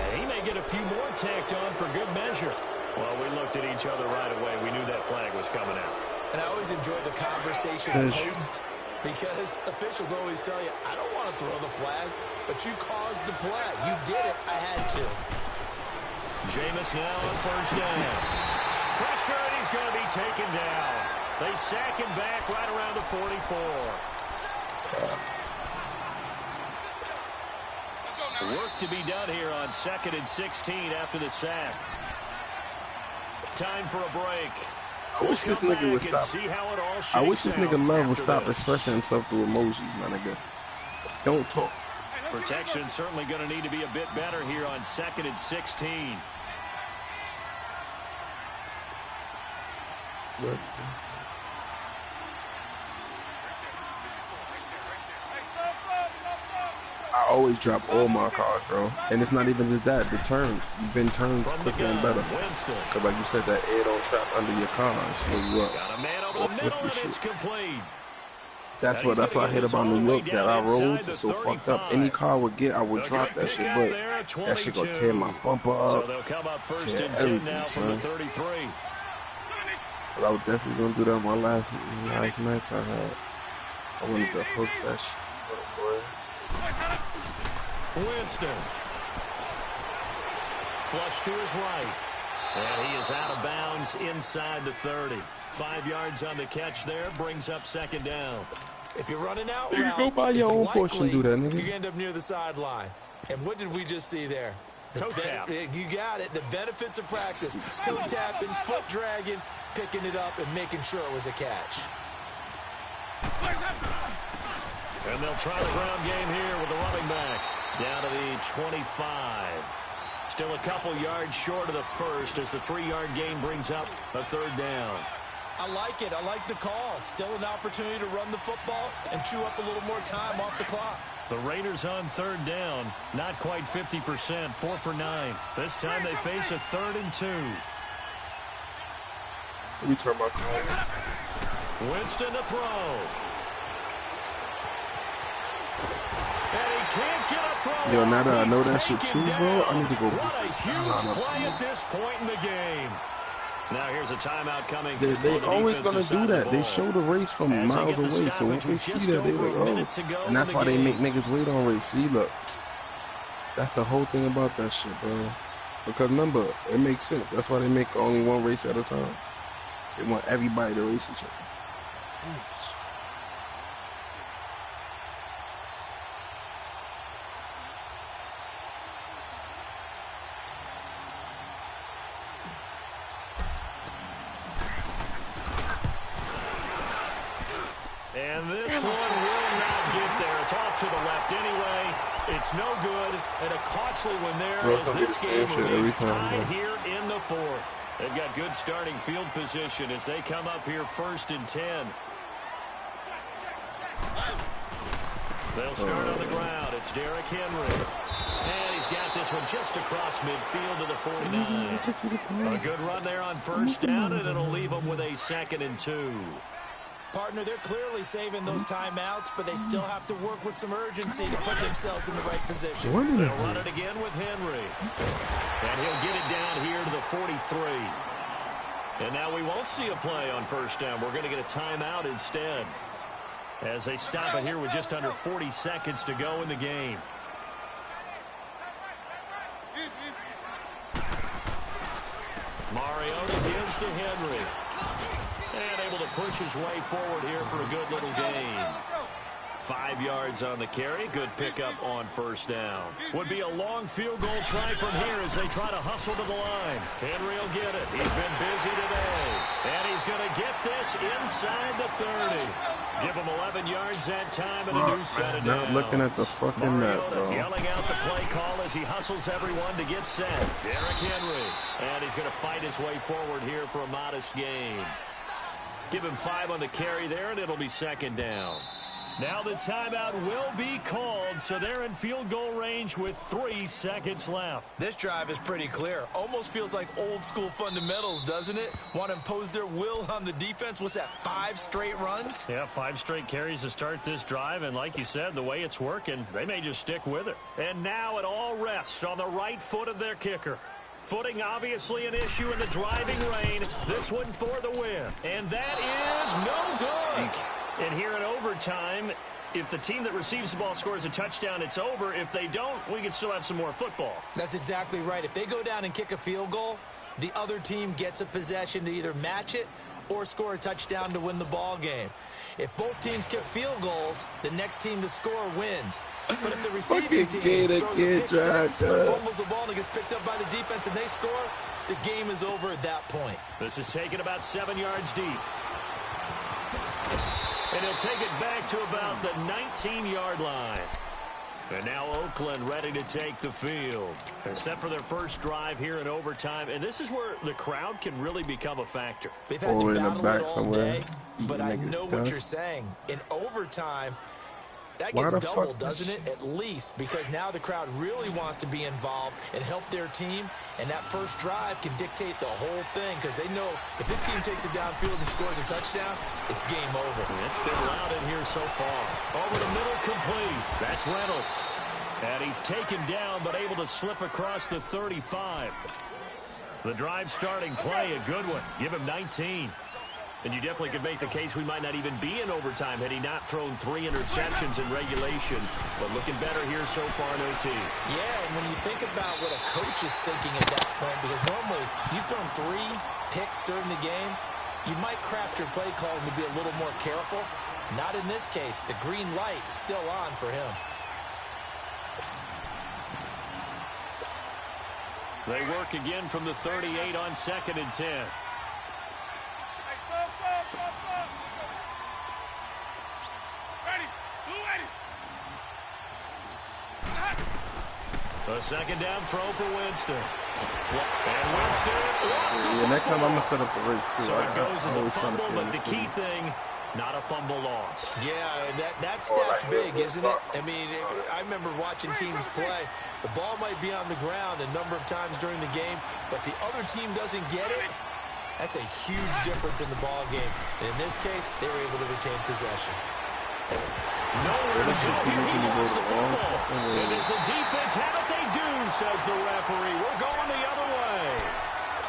Speaker 1: And he may get a few more tacked on for good measure. Well, we looked at each other right away. We knew that flag was coming out.
Speaker 4: And I always enjoy the conversation post because officials always tell you, I don't want to throw the flag, but you caused the play. You did it. I had to.
Speaker 1: Jameis now on first down. Pressure, and he's going to be taken down. They sack him back right around the 44. Work to be done here on 2nd and 16 after the sack. Time for a break.
Speaker 5: I wish this nigga would stop. I wish this nigga Love would stop expressing himself through emojis, my nigga. Don't talk.
Speaker 1: Protection certainly going to need to be a bit better here on 2nd and 16.
Speaker 5: What? I always drop all my cars, bro. And it's not even just that. The turns. You've been turned quicker and better. Because like you said, that air don't trap under your car and slow you up. Or flip your shit. That's what I hate about New York, that our roads are so fucked up. Any car would get, I would drop that shit, but that shit gonna tear my bumper up, tear everything, son. But I was definitely gonna do that my last match I had. I wanted to hook that shit up, boy.
Speaker 1: Winston. Flush to his right. And he is out of bounds inside the 30. 5 yards on the catch there, brings up 2nd down.
Speaker 4: If you're running out
Speaker 5: route, go buy your own portion, do that, nigga.
Speaker 4: You end up near the sideline. And what did we just see there?
Speaker 1: Toe tap.
Speaker 4: You got it. The benefits of practice. Toe tapping, foot dragging, picking it up, and making sure it was a catch.
Speaker 1: And they'll try the ground game here with the running back. Down to the 25. Still a couple yards short of the first as the 3-yard gain brings up a 3rd down.
Speaker 4: I like it. I like the call. Still an opportunity to run the football and chew up a little more time off the clock.
Speaker 1: The Raiders on 3rd down. Not quite 50%. 4 for 9. This time they face a 3rd and 2.
Speaker 5: Let me turn my car.
Speaker 1: Winston to throw. And he can't get a throw.
Speaker 5: Yo, now that I know that shit too, bro, I need to go
Speaker 1: what a huge play at this point in the game. Now here's a timeout coming.
Speaker 5: They always gonna do that. They show the race from miles away. So once they see that, they like, oh. And that's why they make niggas wait on race. See, look. That's the whole thing about that shit, bro. Because remember, it makes sense. That's why they make only one race at a time. They want everybody to race each other.
Speaker 1: And this one will not get there. It's off to the left anyway. It's no good. And a costly one there as this game remains tied here in the 4th. They've got good starting field position as they come up here 1st and 10. They'll start on the ground. It's Derrick Henry. And he's got this one just across midfield to the 49. A good run there on 1st down, and it'll leave them with a 2nd and 2.
Speaker 4: Partner, they're clearly saving those timeouts, but they still have to work with some urgency to put themselves in the right position.
Speaker 1: They'll run it again with Henry. And he'll get it down here to the 43. And now we won't see a play on 1st down. We're going to get a timeout instead, as they stop it here with just under 40 seconds to go in the game. Mariota gives to Henry. And able to push his way forward here for a good little gain. 5 yards on the carry. Good pickup on 1st down. Would be a long field goal try from here as they try to hustle to the line. Henry will get it. He's been busy today. And he's going to get this inside the 30. Give him 11 yards that time and a new set of downs.
Speaker 5: Not looking at the fucking map, bro.
Speaker 1: Yelling out the play call as he hustles everyone to get set. Derrick Henry. And he's going to fight his way forward here for a modest gain. Give him 5 on the carry there, and it'll be 2nd down. Now the timeout will be called, so they're in field goal range with 3 seconds left.
Speaker 4: This drive is pretty clear. Almost feels like old school fundamentals, doesn't it? Want to impose their will on the defense. What's that, 5 straight runs?
Speaker 1: Yeah, 5 straight carries to start this drive, and like you said, the way it's working, they may just stick with it. And now it all rests on the right foot of their kicker. Footing obviously an issue in the driving rain. This one for the win. And that is no good. And here in overtime, if the team that receives the ball scores a touchdown, it's over. If they don't, we can still have some more football.
Speaker 4: That's exactly right. If they go down and kick a field goal, the other team gets a possession to either match it or score a touchdown to win the ball game. If both teams kick field goals, the next team to score wins. But if the receiving team throws a pick six or fumbles the ball and gets picked up by the defense and they score, the game is over at that point.
Speaker 1: This is taken about 7 yards deep. And he'll take it back to about the 19-yard line. And now Oakland ready to take the field. They're set for their first drive here in overtime. And this is where the crowd can really become a factor.
Speaker 4: They've had to battle it all day, but I know what you're
Speaker 5: dust.
Speaker 4: saying. In overtime, that
Speaker 5: Why
Speaker 4: gets
Speaker 5: the
Speaker 4: doubled,
Speaker 5: fuck
Speaker 4: doesn't it? At least, because now the crowd really wants to be involved and help their team. And that first drive can dictate the whole thing, because they know if this team takes it downfield and scores a touchdown, it's game over.
Speaker 1: It's been loud in here so far. Over the middle, complete. That's Reynolds. And he's taken down, but able to slip across the 35. The drive starting play, a good one. Give him 19. And you definitely could make the case we might not even be in overtime had he not thrown 3 interceptions in regulation. But looking better here so far in OT.
Speaker 4: Yeah, and when you think about what a coach is thinking at that point, because normally you've thrown 3 picks during the game, you might craft your play calling to be a little more careful. Not in this case. The green light is still on for him.
Speaker 1: They work again from the 38 on 2nd and 10. A second down throw for Winston. And Winston lost the fumble.
Speaker 5: Next time I'm going to set up the race, too.
Speaker 1: So it goes as a fumble, but the key thing, not a fumble loss.
Speaker 4: Yeah, that stat's big, isn't it? I mean, I remember watching teams play. The ball might be on the ground a number of times during the game, but the other team doesn't get it. That's a huge difference in the ball game. And in this case, they were able to retain possession.
Speaker 1: Nowhere to go. He lost the football. And as the defense have it, they do, says the referee. We're going the other way.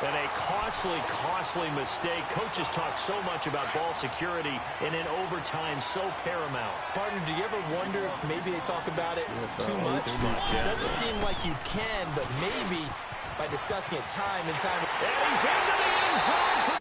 Speaker 1: And a costly mistake. Coaches talk so much about ball security, and in overtime, so paramount.
Speaker 4: Partner, do you ever wonder, maybe they talk about it too much? It doesn't seem like you can, but maybe by discussing it time and time.
Speaker 1: And he's into the end zone for